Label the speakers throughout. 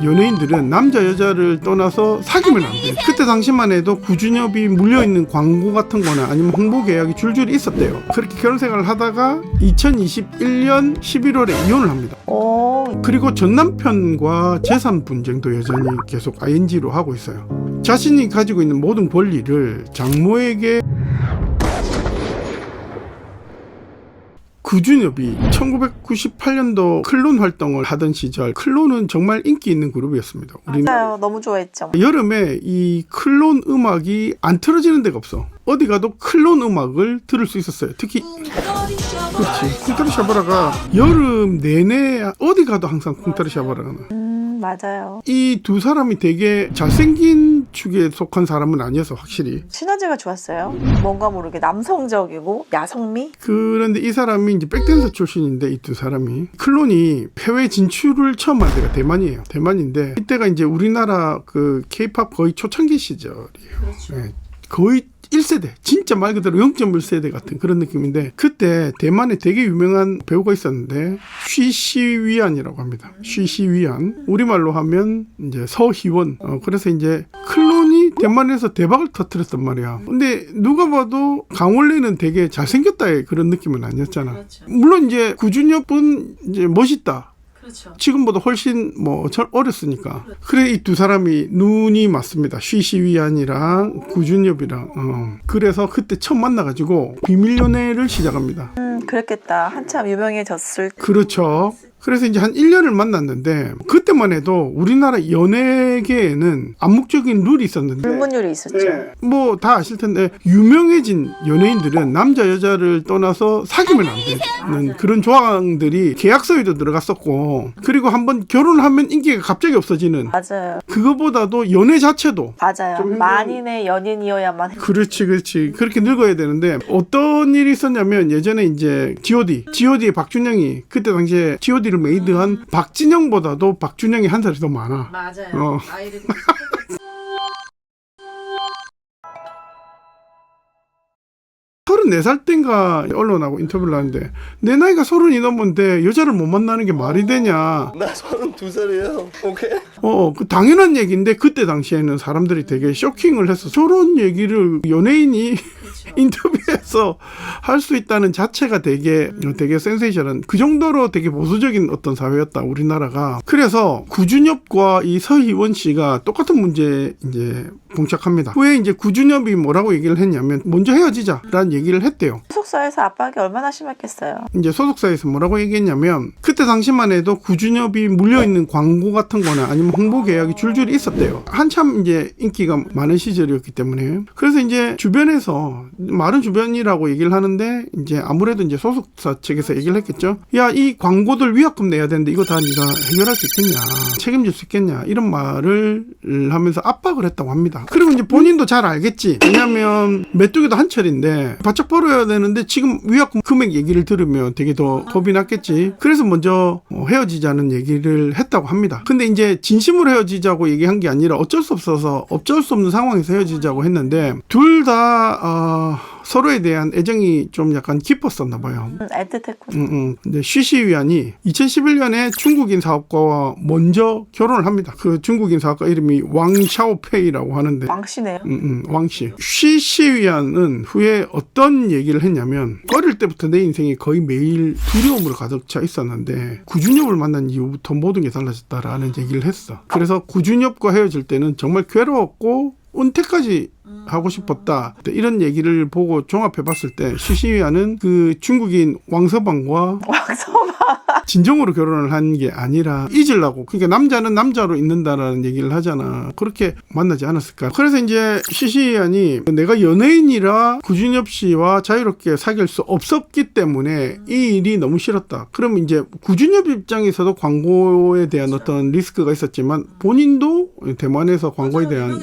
Speaker 1: 연예인들은 남자 여자를 떠나서 사귀면 안 돼. 그때 당시만 해도 구준엽이 물려있는 광고 같은 거나 아니면 홍보 계약이 줄줄이 있었대요. 그렇게 결혼 생활을 하다가 2021년 11월에 이혼을 합니다. 그리고 전 남편과 재산 분쟁도 여전히 계속 ING로 하고 있어요. 자신이 가지고 있는 모든 권리를 장모에게. 구준엽이 1998년도 클론 활동을 하던 시절, 클론은 정말 인기 있는 그룹이었습니다.
Speaker 2: 맞아요. 너무 좋아했죠.
Speaker 1: 여름에 이 클론 음악이 안 틀어지는 데가 없어. 어디 가도 클론 음악을 들을 수 있었어요. 특히 그렇지, 쿵타리 샤바라가 여름 내내 어디 가도 항상 쿵타리 샤바라가 나.
Speaker 2: 맞아요.
Speaker 1: 이 두 사람이 되게 잘생긴 축에 속한 사람은 아니어서 확실히
Speaker 2: 시너지가 좋았어요. 뭔가 모르게 남성적이고 야성미?
Speaker 1: 그런데 이 사람이 이제 백댄서 출신인데, 이 두 사람이 클론이 해외 진출을 처음 한 데가 대만이에요. 대만인데 이때가 이제 우리나라 그 K-팝 거의 초창기 시절이에요.
Speaker 2: 그렇죠.
Speaker 1: 네, 거의 1세대, 진짜 말 그대로 0.1세대 같은 그런 느낌인데, 그때 대만에 되게 유명한 배우가 있었는데 쉬시위안이라고 합니다. 쉬시위안, 우리말로 하면 이제 서희원. 그래서 이제 클론이 대만에서 대박을 터뜨렸단 말이야. 근데 누가 봐도 강원래는 되게 잘생겼다의 그런 느낌은 아니었잖아.
Speaker 2: 그렇죠.
Speaker 1: 물론 이제 구준엽은 이제 멋있다.
Speaker 2: 그렇죠.
Speaker 1: 지금보다 훨씬 어렸으니까. 그래, 이 두 사람이 눈이 맞습니다. 쉬시위안이랑 구준엽이랑. 그래서 그때 처음 만나가지고 비밀 연애를 시작합니다.
Speaker 2: 그랬겠다. 한참 유명해졌을 때.
Speaker 1: 그렇죠. 그래서 이제 한 1년을 만났는데, 그때만 해도 우리나라 연예계에는 암묵적인 룰이 있었는데,
Speaker 2: 불문율이 있었죠.
Speaker 1: 네, 뭐 다 아실 텐데 유명해진 연예인들은 남자 여자를 떠나서 사귀면 안 되는 그런 조항들이 계약서에도 들어갔었고, 그리고 한번 결혼하면 인기가 갑자기 없어지는,
Speaker 2: 맞아요.
Speaker 1: 그거보다도 연애 자체도
Speaker 2: 맞아요. 만인의 연인이어야만.
Speaker 1: 그렇지 그렇게 늙어야 되는데, 어떤 일이 있었냐면 예전에 이제 G.O.D의 박준영이, 그때 당시에 G.O.D를 메이드한 박진영보다도 박준영이 한 살이 더 많아.
Speaker 2: 맞아요. 아이들이
Speaker 1: 34살 땐가 언론하고 인터뷰를 하는데, 내 나이가 30이 넘었는데 여자를 못 만나는 게 말이 되냐.
Speaker 3: 나 32살이에요. 오케이?
Speaker 1: 그 당연한 얘기인데, 그때 당시에는 사람들이 되게 쇼킹을 했어. 저런 얘기를 연예인이 인터뷰에서 할 수 있다는 자체가 되게 센세이션한, 그 정도로 되게 보수적인 어떤 사회였다, 우리나라가. 그래서 구준엽과 이 서희원 씨가 똑같은 문제에 이제 봉착합니다. 후에 이제 구준엽이 뭐라고 얘기를 했냐면, 먼저 헤어지자라는 얘기를 했대요.
Speaker 2: 소속사에서 압박이 얼마나 심했겠어요.
Speaker 1: 이제 소속사에서 뭐라고 얘기했냐면, 그때 당시만 해도 구준엽이 물려있는 광고 같은 거나 아니면 홍보 계약이 줄줄이 있었대요. 한참 이제 인기가 많은 시절이었기 때문에. 그래서 이제 주변에서, 말은 주변이라고 얘기를 하는데, 이제 아무래도 이제 소속사 측에서 얘기를 했겠죠. 야, 이 광고들 위약금 내야 되는데 이거 다 네가 해결할 수 있겠냐, 책임질 수 있겠냐, 이런 말을 하면서 압박을 했다고 합니다. 그리고 이제 본인도 잘 알겠지. 왜냐면 메뚜기도 한철인데 바짝 벌어야 되는데, 지금 위약금 금액 얘기를 들으면 되게 더 겁이 났겠지. 그래서 먼저 헤어지자는 얘기를 했다고 합니다. 근데 이제 진심으로 헤어지자고 얘기한 게 아니라 어쩔 수 없는 상황에서 헤어지자고 했는데, 둘 다 서로에 대한 애정이 좀 약간 깊었었나 봐요.
Speaker 2: 애틋했군요.
Speaker 1: 근데 쉬시위안이 2011년에 중국인 사업가와 먼저 결혼을 합니다. 그 중국인 사업가 이름이 왕샤오페이라고 하는데,
Speaker 2: 왕씨네요.
Speaker 1: 왕씨. 쉬시위안은 후에 어떤 얘기를 했냐면, 어릴 때부터 내 인생이 거의 매일 두려움으로 가득 차 있었는데 구준엽을 만난 이후부터 모든 게 달라졌다라는 얘기를 했어. 그래서 구준엽과 헤어질 때는 정말 괴로웠고 은퇴까지 하고 싶었다, 이런 얘기를 보고 종합해 봤을 때, 쉬시위안은 그 중국인 왕서방과 진정으로 결혼을 한 게 아니라 잊으려고, 그러니까 남자는 남자로 있는다라는 얘기를 하잖아. 그렇게 만나지 않았을까. 그래서 이제 쉬시위안이 내가 연예인이라 구준엽 씨와 자유롭게 사귈 수 없었기 때문에 이 일이 너무 싫었다. 그러면 이제 구준엽 입장에서도 광고에 대한 어떤 리스크가 있었지만, 본인도 대만에서 광고에 대한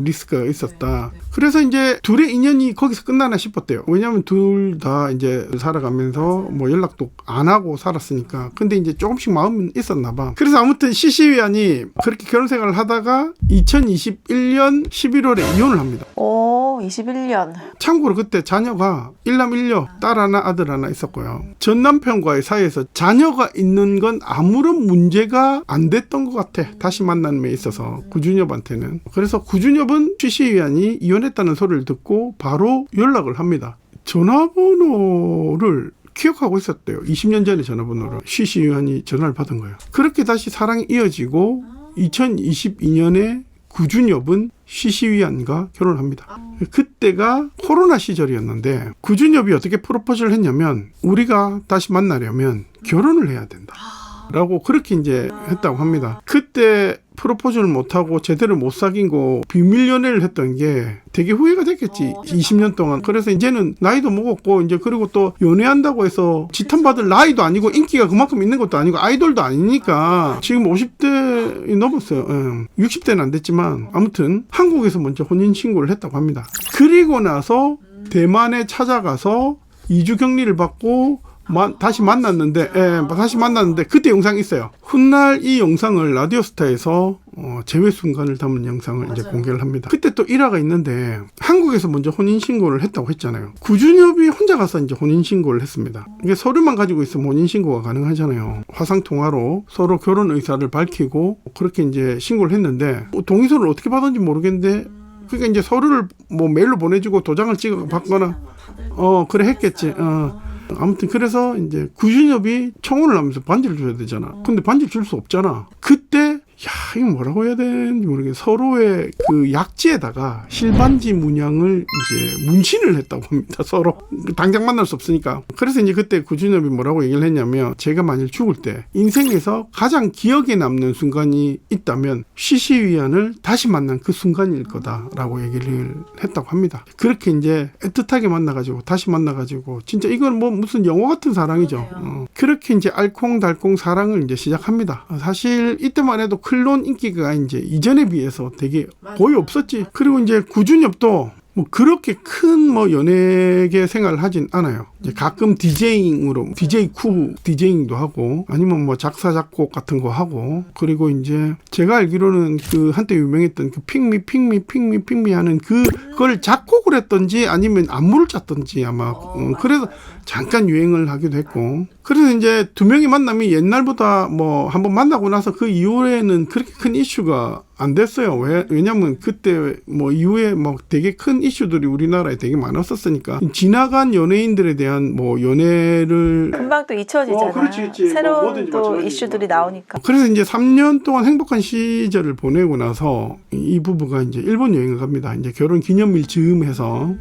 Speaker 1: 리스크가 있었다. 그래서 이제 둘의 인연이 거기서 끝나나 싶었대요. 왜냐하면 둘 다 이제 살아가면서 뭐 연락도 안 하고 살았으니까 아니니까. 근데 이제 조금씩 마음은 있었나 봐. 그래서 아무튼 시시 위안이 그렇게 결혼 생활을 하다가 2021년 11월에 이혼을 합니다.
Speaker 2: 오, 21년.
Speaker 1: 참고로 그때 자녀가 일남 일녀, 딸 하나 아들 하나 있었고요. 전 남편과의 사이에서 자녀가 있는 건 아무런 문제가 안 됐던 것 같아. 다시 만남에 있어서 구준엽한테는. 그래서 구준엽은 시시 위안이 이혼했다는 소리를 듣고 바로 연락을 합니다. 전화번호를 기억하고 있었대요. 20년 전에 전화번호를. 시시 위안이 전화를 받은 거예요. 그렇게 다시 사랑이 이어지고 2022년에 구준엽은 시시 위안과 결혼을 합니다. 그때가 코로나 시절이었는데 구준엽이 어떻게 프로포즈를 했냐면 우리가 다시 만나려면 결혼을 해야 된다. 라고 그렇게 이제 했다고 합니다. 그때 프로포즈를 못하고 제대로 못 사귄 거 비밀 연애를 했던 게 되게 후회가 됐겠지. 20년 동안. 그래서 이제는 나이도 먹었고 이제 그리고 또 연애한다고 해서 지탄받을 나이도 아니고 인기가 그만큼 있는 것도 아니고 아이돌도 아니니까 지금 50대 넘었어요. 60대는 안 됐지만 아무튼 한국에서 먼저 혼인신고를 했다고 합니다. 그리고 나서 대만에 찾아가서 2주 격리를 받고 다시 만났는데 그때 영상이 있어요. 훗날 이 영상을 라디오스타에서 재회 순간을 담은 영상을 이제 공개를 합니다. 그때 또 일화가 있는데 한국에서 먼저 혼인신고를 했다고 했잖아요. 구준엽이 혼자 가서 이제 혼인신고를 했습니다. 이게 서류만 가지고 있으면 혼인신고가 가능하잖아요. 화상통화로 서로 결혼 의사를 밝히고 그렇게 이제 신고를 했는데 동의서를 어떻게 받았는지 모르겠는데 그러니까 이제 서류를 뭐 메일로 보내주고 도장을 찍어 받거나 그래 했겠지. 아무튼 그래서 이제 구준엽이 청혼을 하면서 반지를 줘야 되잖아. 근데 반지를 줄 수 없잖아. 그때 이거 뭐라고 해야 되는지 모르겠어. 서로의 그 약지에다가 실반지 문양을 이제 문신을 했다고 합니다. 서로 당장 만날 수 없으니까. 그래서 이제 그때 구준엽이 뭐라고 얘기를 했냐면 제가 만일 죽을 때 인생에서 가장 기억에 남는 순간이 있다면 시시 위안을 다시 만난 그 순간일 거다라고 얘기를 했다고 합니다. 그렇게 이제 애틋하게 만나가지고 다시 만나가지고 진짜 이건 뭐 무슨 영화 같은 사랑이죠. 그렇게 이제 알콩달콩 사랑을 이제 시작합니다. 사실 이때만 해도 클론 인기가 이제 이전에 비해서 되게 거의 없었지. 그리고 이제 구준엽도 뭐 그렇게 큰 뭐 연예계 생활을 하진 않아요. 이제 가끔 디제잉으로 DJ 쿠 디제잉도 하고 아니면 뭐 작사 작곡 같은 거 하고 그리고 이제 제가 알기로는 그 한때 유명했던 그 핑미 하는 그걸 작곡을 했던지 아니면 안무를 짰던지 아마 그래서 잠깐 유행을 하기도 했고 그래서 이제 두 명이 만남이 옛날보다 뭐 한번 만나고 나서 그 이후에는 그렇게 큰 이슈가 안 됐어요. 왜냐면 그때 뭐 이후에 뭐 되게 큰 이슈들이 우리나라에 되게 많았었으니까 지나간 연예인들에 대한 뭐 연애를
Speaker 2: 금방 또 잊혀지잖아.
Speaker 1: 그렇지.
Speaker 2: 새로운 또 이슈들이 나오니까.
Speaker 1: 그래서 이제 3년 동안 행복한 시절을 보내고 나서 이 부부가 이제 일본 여행을 갑니다. 이제 결혼 기념일 즈음해서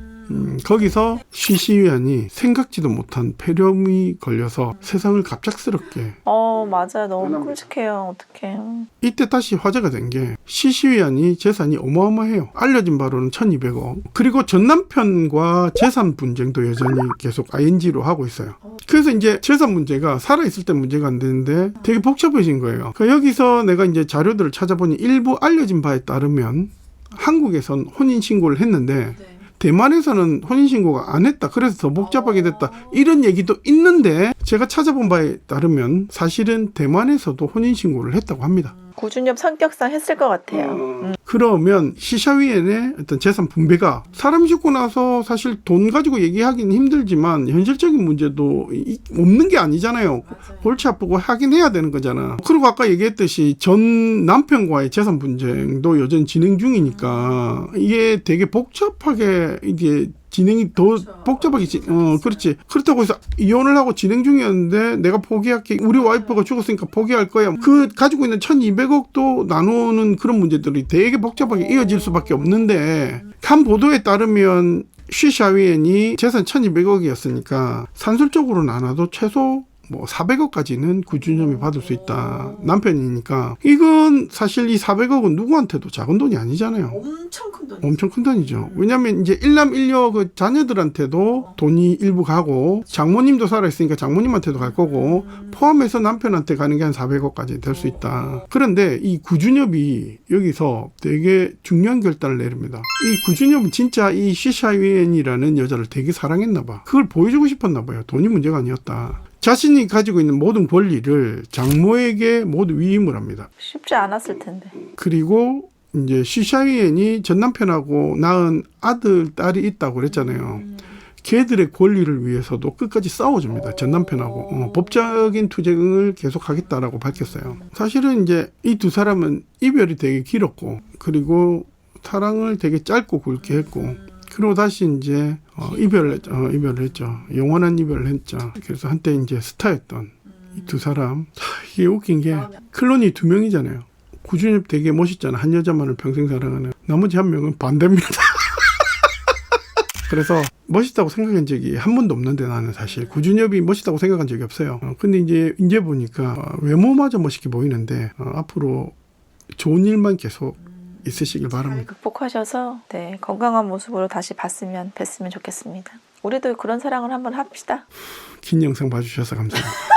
Speaker 1: 거기서 시시 위안이 생각지도 못한 폐렴이 걸려서 세상을 갑작스럽게
Speaker 2: 맞아요. 너무 끔찍해요. 어떡해.
Speaker 1: 이때 다시 화제가 된 게 시시 위안이 재산이 어마어마해요. 알려진 바로는 1200억. 그리고 전 남편과 재산 분쟁도 여전히 계속 ING로 하고 있어요. 그래서 이제 재산 문제가 살아있을 때 문제가 안 되는데 되게 복잡해진 거예요. 여기서 내가 이제 자료들을 찾아보니 일부 알려진 바에 따르면 한국에선 혼인신고를 했는데 대만에서는 혼인신고가 안 했다. 그래서 더 복잡하게 됐다. 이런 얘기도 있는데 제가 찾아본 바에 따르면 사실은 대만에서도 혼인신고를 했다고 합니다.
Speaker 2: 구준엽 성격상 했을 것 같아요.
Speaker 1: 그러면 시샤위엔의 어떤 재산 분배가 사람 죽고 나서 사실 돈 가지고 얘기하기는 힘들지만 현실적인 문제도 없는 게 아니잖아요. 골치 아프고 하긴 해야 되는 거잖아. 그리고 아까 얘기했듯이 전 남편과의 재산 분쟁도 여전히 진행 중이니까 이게 되게 복잡하게 이게 진행이 더 복잡하게 그렇지. 그렇다고 해서 이혼을 하고 진행 중이었는데 내가 포기할게. 우리 와이프가 죽었으니까 포기할 거야. 그 가지고 있는 1200억도 나누는 그런 문제들이 되게 복잡하게 이어질 수밖에 없는데 한 보도에 따르면 시샤위엔이 재산 1200억이었으니까 산술적으로 나눠도 최소 뭐 400억까지는 구준엽이 받을 수 있다. 남편이니까. 이건 사실 이 400억은 누구한테도 작은 돈이 아니잖아요.
Speaker 4: 엄청 큰 돈.
Speaker 1: 엄청 큰 돈이죠. 왜냐면 이제 일남 일녀 그 자녀들한테도 돈이 일부 가고 장모님도 살아있으니까 장모님한테도 갈 거고 포함해서 남편한테 가는 게 한 400억까지 될 수 있다. 그런데 이 구준엽이 여기서 되게 중요한 결단을 내립니다. 이 구준엽은 진짜 이 시샤위엔이라는 여자를 되게 사랑했나 봐. 그걸 보여주고 싶었나 봐요. 돈이 문제가 아니었다. 자신이 가지고 있는 모든 권리를 장모에게 모두 위임을 합니다.
Speaker 2: 쉽지 않았을 텐데.
Speaker 1: 그리고 이제 시샤이엔이 전 남편하고 낳은 아들, 딸이 있다고 그랬잖아요. 걔들의 권리를 위해서도 끝까지 싸워줍니다. 전 남편하고. 법적인 투쟁을 계속하겠다라고 밝혔어요. 사실은 이제 이 두 사람은 이별이 되게 길었고, 그리고 사랑을 되게 짧고 굵게 했고, 그리고 다시 이제 이별을 했죠. 영원한 이별을 했죠. 그래서 한때 이제 스타였던 이 두 사람. 이게 웃긴 게 클론이 2명이잖아요. 구준엽 되게 멋있잖아. 한 여자만을 평생 사랑하는. 나머지 한 명은 반대입니다. 그래서 멋있다고 생각한 적이 한 번도 없는데 나는 사실 구준엽이 멋있다고 생각한 적이 없어요. 근데 이제 보니까 외모마저 멋있게 보이는데 앞으로 좋은 일만 계속 있으시길 바랍니다.
Speaker 2: 극복하셔서 네, 건강한 모습으로 다시 뵀으면 좋겠습니다. 우리도 그런 사랑을 한번 합시다.
Speaker 1: 긴 영상 봐주셔서 감사합니다.